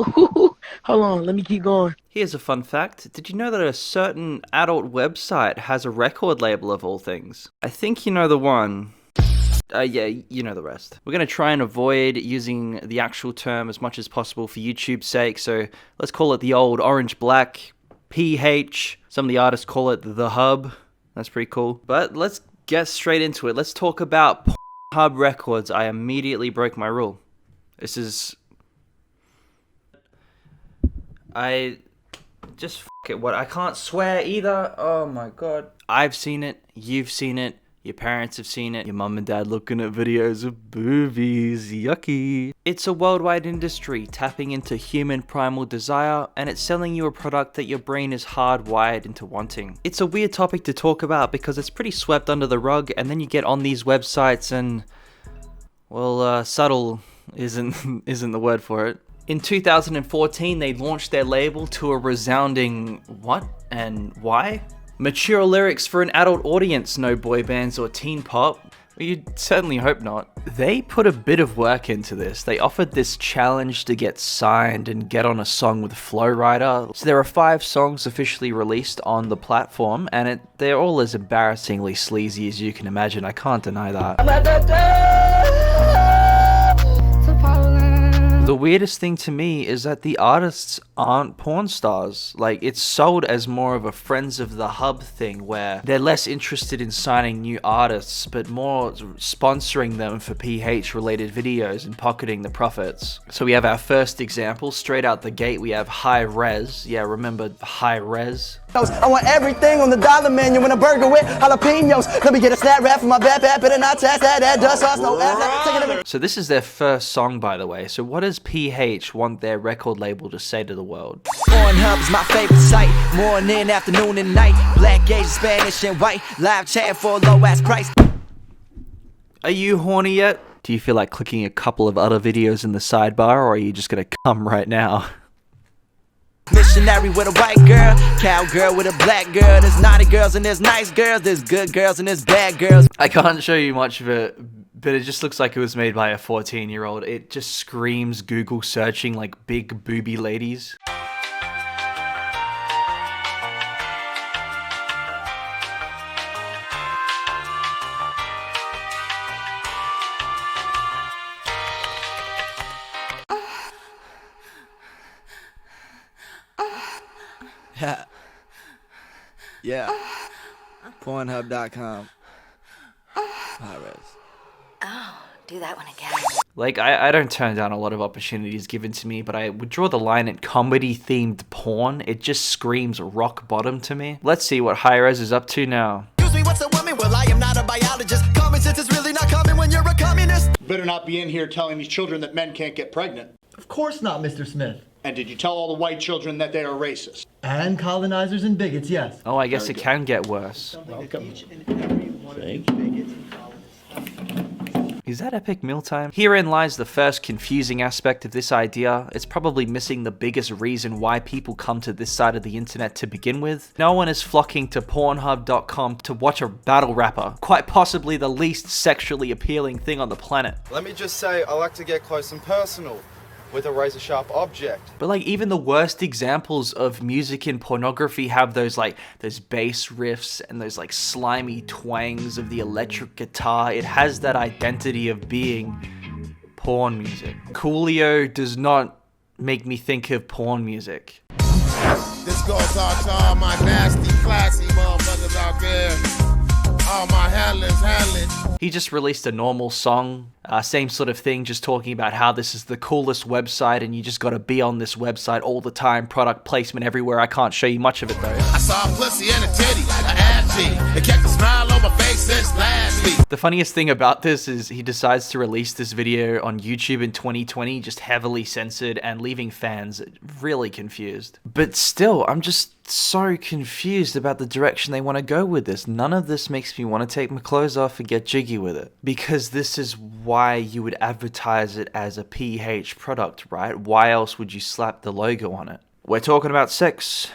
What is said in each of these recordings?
Hold on, let me keep going. Here's a fun fact. Did you know that a certain adult website has a record label of all things? I think you know the one. Yeah, you know the rest. We're going to try and avoid using the actual term as much as possible for YouTube's sake, so let's call it the old orange black, PH. Some of the artists call it the hub. That's pretty cool. But let's get straight into it. Let's talk about Pornhub records. I immediately broke my rule. This is... Just f*** it. What? I can't swear either. Oh my god. I've seen it. You've seen it. Your parents have seen it. Your mum and dad looking at videos of boobies. Yucky. It's a worldwide industry tapping into human primal desire, and it's selling you a product that your brain is hardwired into wanting. It's a weird topic to talk about because it's pretty swept under the rug, and then you get on these websites and, well, subtle isn't the word for it. In 2014, they launched their label to a resounding what and why? Mature lyrics for an adult audience, no boy bands or teen pop. Well, you'd certainly hope not. They put a bit of work into this. They offered this challenge to get signed and get on a song with Flowrider. So there are 5 songs officially released on the platform, and they're all as embarrassingly sleazy as you can imagine. I can't deny that. The weirdest thing to me is that the artists aren't porn stars. Like, it's sold as more of a Friends of the Hub thing where they're less interested in signing new artists, but more sponsoring them for PH related videos and pocketing the profits. So we have our first example. Straight out the gate, we have High Res. Yeah, remember High Res? I want everything on the dollar menu and a burger with jalapenos. Let me get a snap wrap for my backpack, better not tax that dust sauce, no ass. So this is their first song, by the way. So what does PH want their record label to say to the world? Pornhub is my favorite site. Morning, afternoon, and night. Black, Asian, Spanish, and white. Live chat for a low ass price. Are you horny yet? Do you feel like clicking a couple of other videos in the sidebar, or are you just gonna come right now? Missionary with a white girl, cowgirl with a black girl. There's naughty girls and there's nice girls. There's good girls and there's bad girls. I can't show you much of it, but it just looks like it was made by a 14-year-old. It just screams Google searching like big booby ladies. Yeah. Pornhub.com. High-res. Oh, do that one again. Like, I don't turn down a lot of opportunities given to me, but I would draw the line at comedy-themed porn. It just screams rock bottom to me. Let's see what High Res is up to now. Excuse me, what's a woman? Well, I am not a biologist. Common sense is really not common when you're a communist. Better not be in here telling these children that men can't get pregnant. Of course not, Mr. Smith. And did you tell all the white children that they are racist? And colonizers and bigots, yes. Oh, I guess it can get worse. Is that epic mealtime? Herein lies the first confusing aspect of this idea. It's probably missing the biggest reason why people come to this side of the internet to begin with. No one is flocking to Pornhub.com to watch a battle rapper. Quite possibly the least sexually appealing thing on the planet. Let me just say, I like to get close and personal with a razor-sharp object. But like, even the worst examples of music in pornography have those bass riffs and those like slimy twangs of the electric guitar. It has that identity of being porn music. Coolio does not make me think of porn music. This goes out to all my nasty, classy motherfuckers out there. All my handlers. He just released a normal song, same sort of thing, just talking about how this is the coolest website and you just gotta be on this website all the time, product placement everywhere. I can't show you much of it though. I saw a pussy and a titty, an ass cheek. It kept a smile on my face since last week. The funniest thing about this is he decides to release this video on YouTube in 2020, just heavily censored and leaving fans really confused. But still, I'm just so confused about the direction they want to go with this. None of this makes me want to take my clothes off and get jiggy with it. Because this is why you would advertise it as a PH product, right? Why else would you slap the logo on it? We're talking about sex.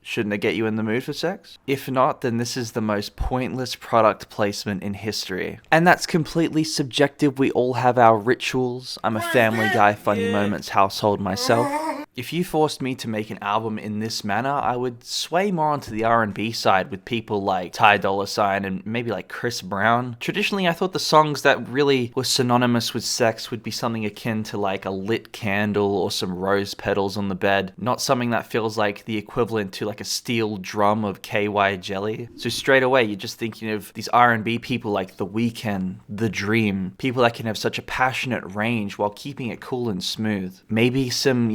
Shouldn't it get you in the mood for sex? If not, then this is the most pointless product placement in history. And that's completely subjective. We all have our rituals. I'm a Family Guy Funny Moments household myself. If you forced me to make an album in this manner, I would sway more onto the R&B side with people like Ty Dolla $ign and maybe like Chris Brown. Traditionally, I thought the songs that really were synonymous with sex would be something akin to like a lit candle or some rose petals on the bed, not something that feels like the equivalent to like a steel drum of KY jelly. So straight away, you're just thinking of these R&B people like The Weeknd, The Dream, people that can have such a passionate range while keeping it cool and smooth. Maybe some,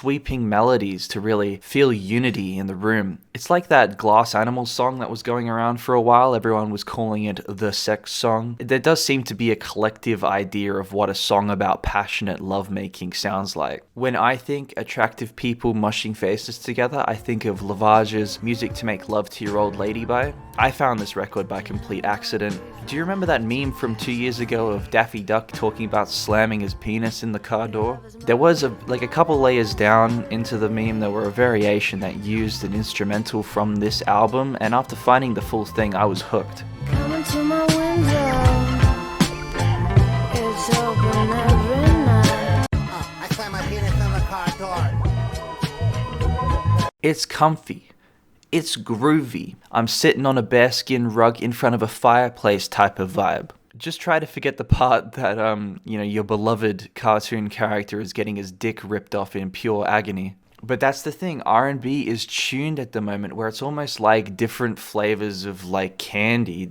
sweeping melodies to really feel unity in the room. It's like that Glass Animals song that was going around for a while. Everyone was calling it the sex song. There does seem to be a collective idea of what a song about passionate lovemaking sounds like. When I think attractive people mushing faces together, I think of Lavage's Music to Make Love to Your Old Lady by. I found this record by complete accident. Do you remember that meme from 2 years ago of Daffy Duck talking about slamming his penis in the car door? There was a couple layers down into the meme, there were a variation that used an instrumental from this album, and after finding the full thing, I was hooked. Coming to my window, it's open every night. I slam my penis in the car door. It's comfy. It's groovy. I'm sitting on a bearskin rug in front of a fireplace type of vibe. Just try to forget the part that, your beloved cartoon character is getting his dick ripped off in pure agony. But that's the thing, R&B is tuned at the moment where it's almost like different flavors of like candy.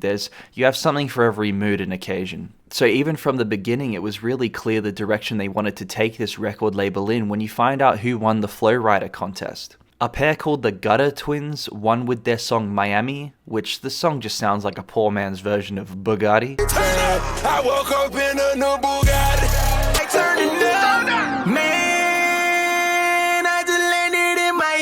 You have something for every mood and occasion. So even from the beginning, it was really clear the direction they wanted to take this record label in when you find out who won the Flow Rider contest. A pair called the Gutter Twins won with their song Miami, which the song just sounds like a poor man's version of Bugatti. I woke up in a new Bugatti. I turned it down. Man, I just landed in Miami.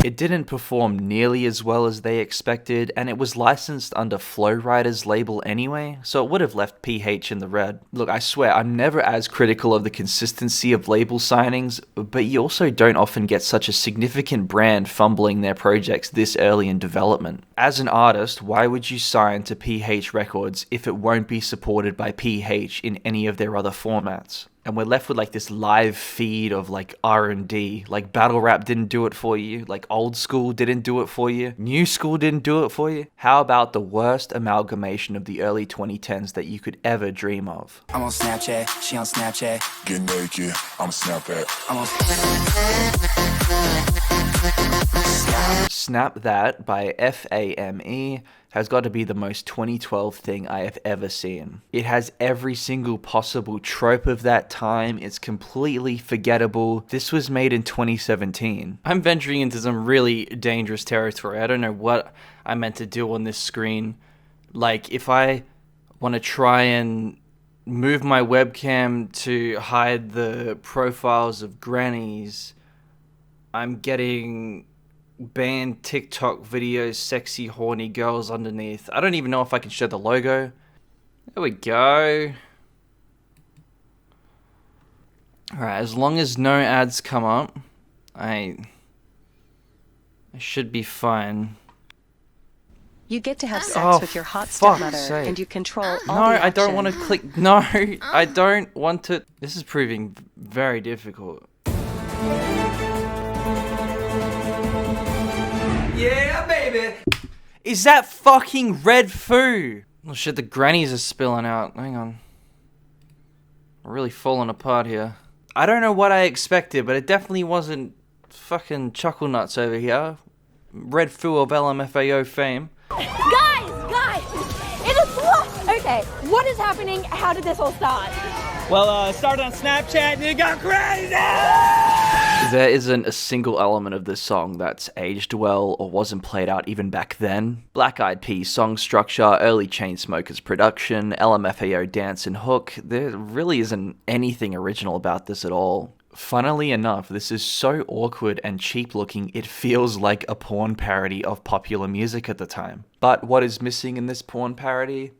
It didn't perform nearly as well as they expected, and it was licensed under Flow Rider's label anyway, so it would have left PH in the red. Look, I swear, I'm never as critical of the consistency of label signings, but you also don't often get such a significant brand fumbling their projects this early in development. As an artist, why would you sign to PH Records if it won't be supported by PH in any of their other formats? And we're left with like this live feed of like R&D. Like battle rap didn't do it for you. Like old school didn't do it for you. New school didn't do it for you. How about the worst amalgamation of the early 2010s that you could ever dream of? I'm on Snapchat, she on Snapchat. Get naked, I'm Snapchat. I'm on Snap That by FAME has got to be the most 2012 thing I have ever seen. It has every single possible trope of that time. It's completely forgettable. This was made in 2017. I'm venturing into some really dangerous territory. I don't know what I meant to do on this screen. Like, if I want to try and move my webcam to hide the profiles of grannies, I'm getting banned TikTok videos, sexy, horny girls underneath. I don't even know if I can show the logo. There we go. Alright, as long as no ads come up, I should be fine. You get to have sex with your hot stepmother, and you control all the action. No, I don't want to click. No, I don't want to. This is proving very difficult. Yeah, baby! Is that fucking red foo? Oh shit, the grannies are spilling out. Hang on. I'm really falling apart here. I don't know what I expected, but it definitely wasn't fucking chuckle nuts over here. Red foo of LMFAO fame. Guys! It is okay, what is happening? How did this all start? Well, it started on Snapchat and it got crazy! There isn't a single element of this song that's aged well or wasn't played out even back then. Black Eyed Peas song structure, early Chainsmokers production, LMFAO dance and hook, there really isn't anything original about this at all. Funnily enough, this is so awkward and cheap looking it feels like a porn parody of popular music at the time. But what is missing in this porn parody?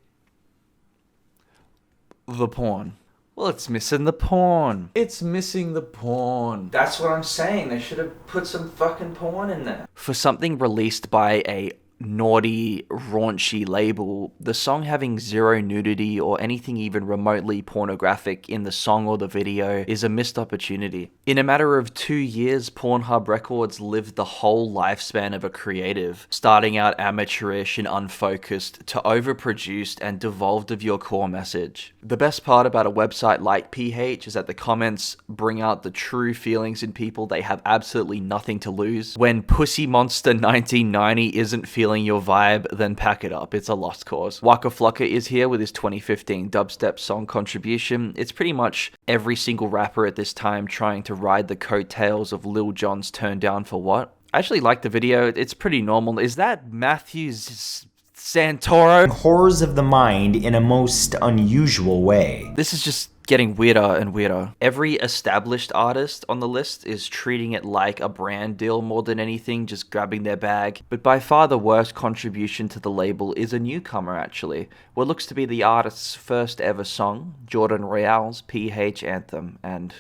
The porn. Well, it's missing the porn. It's missing the porn. That's what I'm saying. They should have put some fucking porn in there. For something released by a naughty, raunchy label, the song having zero nudity or anything even remotely pornographic in the song or the video is a missed opportunity. In a matter of 2 years, Pornhub Records lived the whole lifespan of a creative, starting out amateurish and unfocused to overproduced and devolved of your core message. The best part about a website like PH is that the comments bring out the true feelings in people. They have absolutely nothing to lose. When Pussy Monster 1990 isn't feeling your vibe, then pack it up. It's a lost cause. Waka Flocka is here with his 2015 dubstep song contribution. It's pretty much every single rapper at this time trying to ride the coattails of Lil Jon's Turn Down for What. I actually like the video. It's pretty normal. Is that Matthew's Santoro? Horrors of the mind in a most unusual way. This is just getting weirder and weirder. Every established artist on the list is treating it like a brand deal more than anything, just grabbing their bag. But by far the worst contribution to the label is a newcomer actually. What looks to be the artist's first ever song, Jordan Royale's PH Anthem, and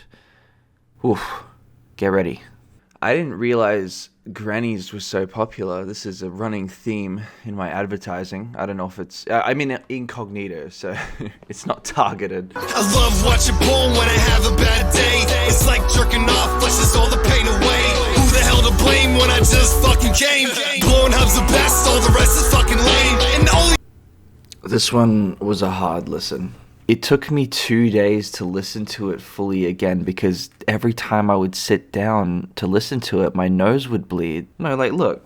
oof, get ready. I didn't realize grannies was so popular. This is a running theme in my advertising. I don't know if it's... I'm in incognito, so it's not targeted. I love watching porn when I have a bad day. It's like jerking off, flushes all the pain away. Who the hell to blame when I just fucking came? Pornhub's the best, all the rest is fucking lame. And only... This one was a hard listen. It took me 2 days to listen to it fully again because every time I would sit down to listen to it, my nose would bleed. No, like, look.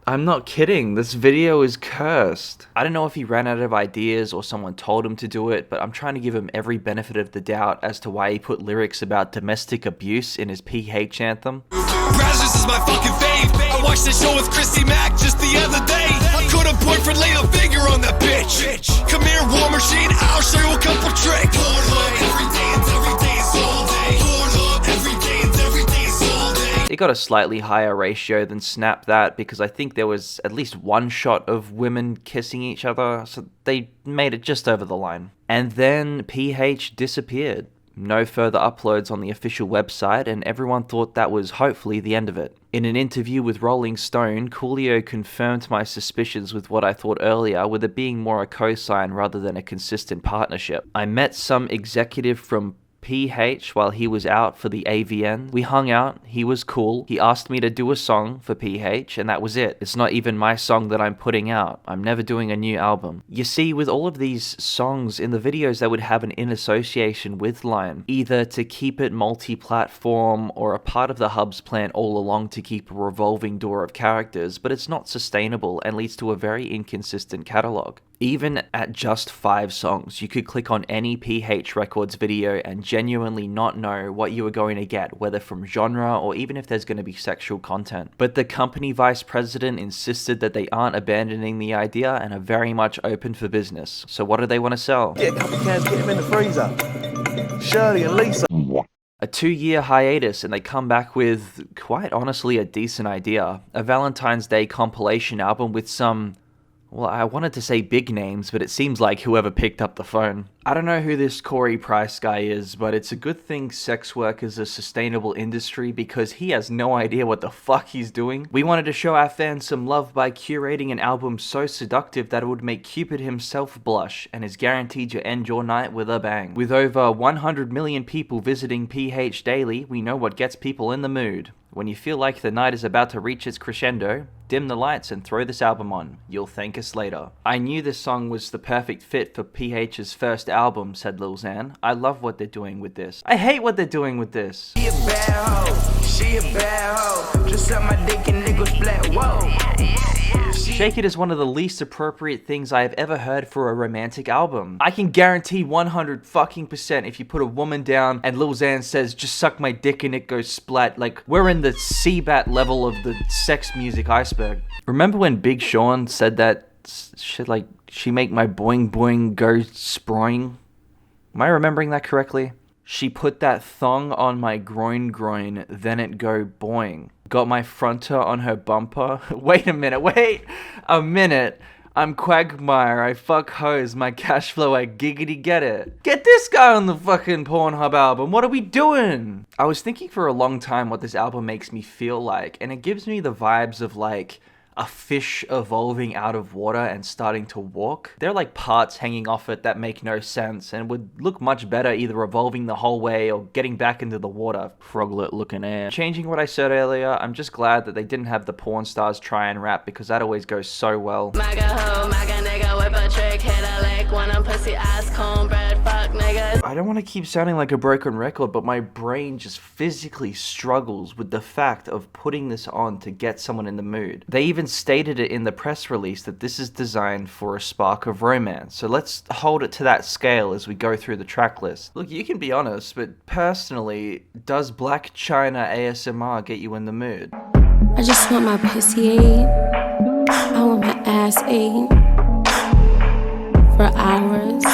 I'm not kidding. This video is cursed. I don't know if he ran out of ideas or someone told him to do it, but I'm trying to give him every benefit of the doubt as to why he put lyrics about domestic abuse in his PH anthem. Brazzers is my fucking fave. I watched the show with Christy Mack just the other day. I could have boyfriend laid a finger on that bitch. Come here, war machine, I'll show you a couple tricks. Pornhub, every day and every day is all day. Pornhub, every day and every day is all day. It got a slightly higher ratio than Snap That because I think there was at least one shot of women kissing each other, so they made it just over the line. And then PH disappeared. No further uploads on the official website, and everyone thought that was hopefully the end of it. In an interview with Rolling Stone, Coolio confirmed my suspicions with what I thought earlier, with it being more a cosign rather than a consistent partnership. I met some executive from PH while he was out for the AVN. We hung out, he was cool, he asked me to do a song for PH, and that was it. It's not even my song that I'm putting out. I'm never doing a new album. You see, with all of these songs in the videos, they would have an in association with Line, either to keep it multi-platform or a part of the Hub's plan all along to keep a revolving door of characters, but it's not sustainable and leads to a very inconsistent catalog. Even at just 5 songs, you could click on any PH Records video and genuinely not know what you are going to get, whether from genre or even if there's going to be sexual content. But the company vice president insisted that they aren't abandoning the idea and are very much open for business. So what do they want to sell? Get a couple cans, get them in the freezer. Shirley and Lisa. A 2-year hiatus, and they come back with, quite honestly, a decent idea. A Valentine's Day compilation album with some... well, I wanted to say big names, but it seems like whoever picked up the phone. I don't know who this Corey Price guy is, but it's a good thing sex work is a sustainable industry because he has no idea what the fuck he's doing. We wanted to show our fans some love by curating an album so seductive that it would make Cupid himself blush and is guaranteed to end your night with a bang. With over 100 million people visiting PH daily, we know what gets people in the mood. When you feel like the night is about to reach its crescendo, dim the lights and throw this album on. You'll thank us later. I knew this song was the perfect fit for PH's first album, said Lil Xan. I love what they're doing with this. I hate what they're doing with this. She a bad hoe, she a bad hoe. Just suck my dick and niggas splat, whoa. Shake It is one of the least appropriate things I have ever heard for a romantic album. I can guarantee 100% if you put a woman down and Lil Xan says, just suck my dick and it goes splat, like, we're in the C-bat level of the sex music iceberg. Remember when Big Sean said that shit like, she make my boing boing go sproing? Am I remembering that correctly? She put that thong on my groin, then it go boing. Got my fronter on her bumper. Wait a minute. I'm Quagmire, I fuck hoes, my cash flow, I giggity get it. Get this guy on the fucking Pornhub album, what are we doing? I was thinking for a long time what this album makes me feel like, and it gives me the vibes of like a fish evolving out of water and starting to walk. There are like parts hanging off it that make no sense and would look much better either evolving the whole way or getting back into the water. Froglet looking ass. Changing what I said earlier, I'm just glad that they didn't have the porn stars try and rap because that always goes so well. MAGA hoe, MAGA nigga, whip a trick, hit a lick, when I'm pussy ass, cornbread, fuck niggas. I don't want to keep sounding like a broken record, but my brain just physically struggles with the fact of putting this on to get someone in the mood. They even stated it in the press release that this is designed for a spark of romance. So let's hold it to that scale as we go through the track list. Look, you can be honest, but personally, does Black China ASMR get you in the mood? I just want my pussy ate. I want my ass ate. For hours.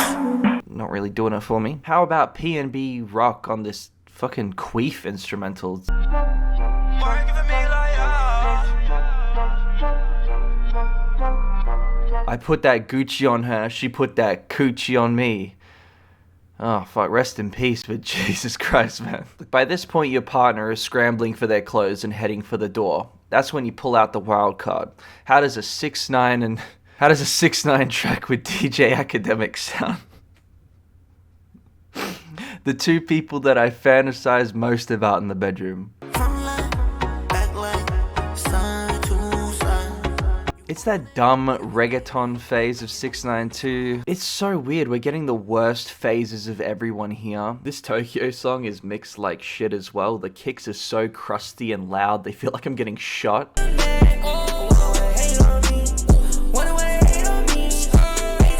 Not really doing it for me. How about P&B rock on this fucking queef instrumental? I put that Gucci on her, she put that coochie on me. Oh, fuck, rest in peace, but Jesus Christ, man. By this point, your partner is scrambling for their clothes and heading for the door. That's when you pull out the wild card. How does a 6ix9ine track with DJ Academic sound? The two people that I fantasize most about in the bedroom. It's that dumb reggaeton phase of 6ix9ine too. It's so weird, we're getting the worst phases of everyone here. This Tokyo song is mixed like shit as well. The kicks are so crusty and loud, they feel like I'm getting shot.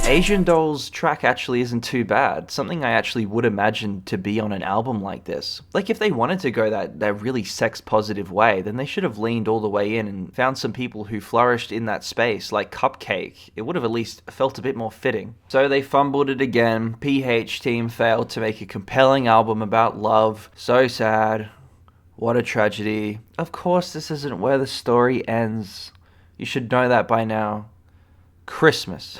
Asian Doll's track actually isn't too bad, something I actually would imagine to be on an album like this. Like if they wanted to go that really sex positive way, then they should have leaned all the way in and found some people who flourished in that space, like Cupcake. It would have at least felt a bit more fitting. So they fumbled it again, PH team failed to make a compelling album about love. So sad. What a tragedy. Of course this isn't where the story ends. You should know that by now. Christmas.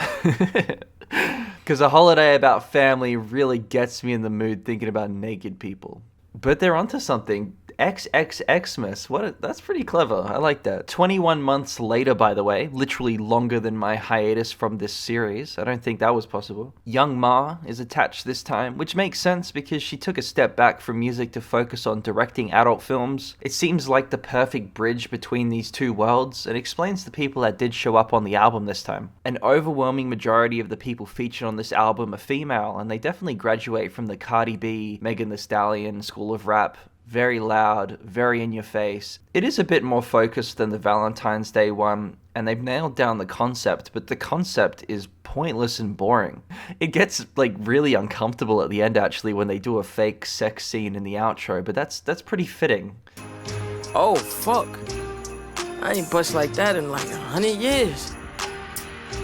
Because a holiday about family really gets me in the mood thinking about naked people. But they're onto something. XXXmas. That's pretty clever. I like that. 21 months later, by the way. Literally longer than my hiatus from this series. I don't think that was possible. Young Ma is attached this time, which makes sense because she took a step back from music to focus on directing adult films. It seems like the perfect bridge between these two worlds and explains the people that did show up on the album this time. An overwhelming majority of the people featured on this album are female, and they definitely graduate from the Cardi B, Megan Thee Stallion school of rap. Very loud, very in your face. It is a bit more focused than the Valentine's Day one, and they've nailed down the concept, but the concept is pointless and boring. It gets like really uncomfortable at the end actually when they do a fake sex scene in the outro, but that's pretty fitting. Oh fuck. I ain't bust like that in like 100 years.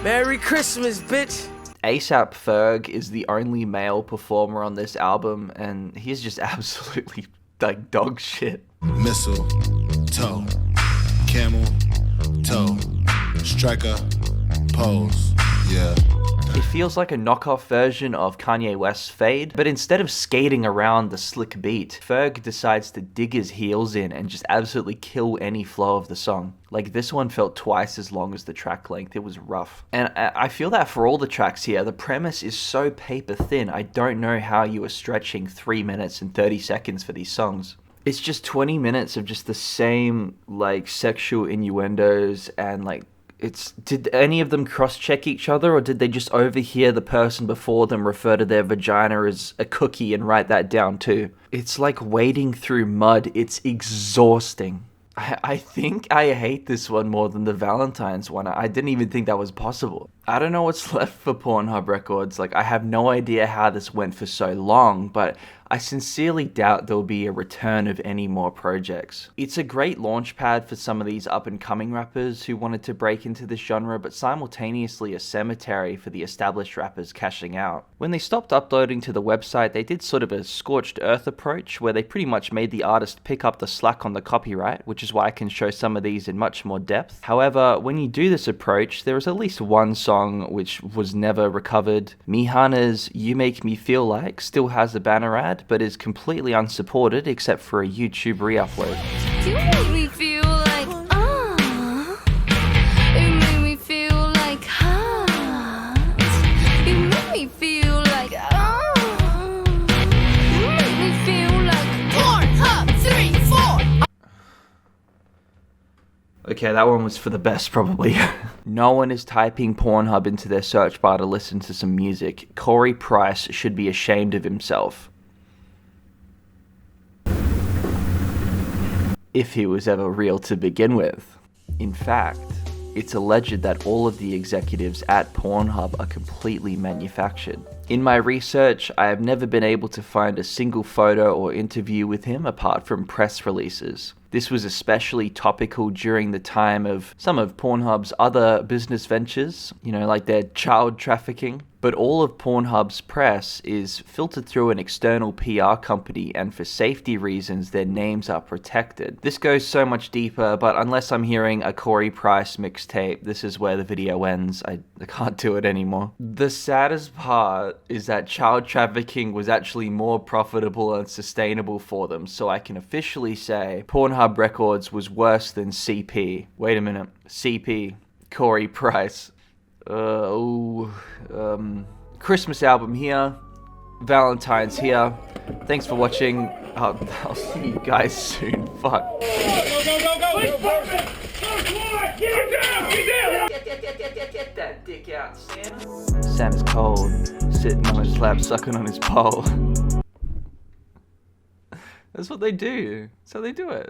Merry Christmas, bitch. A$AP Ferg is the only male performer on this album, and he's just absolutely like dog shit. Missile, toe, camel, toe, striker, pose, yeah. It feels like a knockoff version of Kanye West's Fade, but instead of skating around the slick beat, Ferg decides to dig his heels in and just absolutely kill any flow of the song. Like this one felt twice as long as the track length, it was rough. And I feel that for all the tracks here, the premise is so paper thin, I don't know how you are stretching 3 minutes and 30 seconds for these songs. It's just 20 minutes of just the same like sexual innuendos and like did any of them cross-check each other, or did they just overhear the person before them refer to their vagina as a cookie and write that down too? It's like wading through mud. It's exhausting. I think I hate this one more than the Valentine's one. I didn't even think that was possible. I don't know what's left for Pornhub Records. Like, I have no idea how this went for so long, but I sincerely doubt there'll be a return of any more projects. It's a great launch pad for some of these up-and-coming rappers who wanted to break into this genre, but simultaneously a cemetery for the established rappers cashing out. When they stopped uploading to the website, they did sort of a scorched earth approach, where they pretty much made the artist pick up the slack on the copyright, which is why I can show some of these in much more depth. However, when you do this approach, there is at least one song which was never recovered. Mihana's You Make Me Feel Like still has a banner ad, but is completely unsupported except for a YouTube re-upload. You make me feel like, you make me feel like hot. You make me feel like, you make me feel like Pornhub 3, 4. Okay, that one was for the best, probably. No one is typing Pornhub into their search bar to listen to some music. Corey Price should be ashamed of himself. If he was ever real to begin with. In fact, it's alleged that all of the executives at Pornhub are completely manufactured. In my research, I have never been able to find a single photo or interview with him apart from press releases. This was especially topical during the time of some of Pornhub's other business ventures, you know, like their child trafficking. But all of Pornhub's press is filtered through an external PR company, and for safety reasons, their names are protected. This goes so much deeper, but unless I'm hearing a Corey Price mixtape, this is where the video ends. I can't do it anymore. The saddest part is that child trafficking was actually more profitable and sustainable for them, so I can officially say Pornhub Records was worse than CP. Wait a minute. CP. Corey Price. Christmas album here. Valentine's here. Thanks for watching. I'll see you guys soon. Fuck. Go, go, go, go! Get that dick out, Santa. Santa's cold. Sitting on his lap, sucking on his pole. That's what they do. That's how they do it.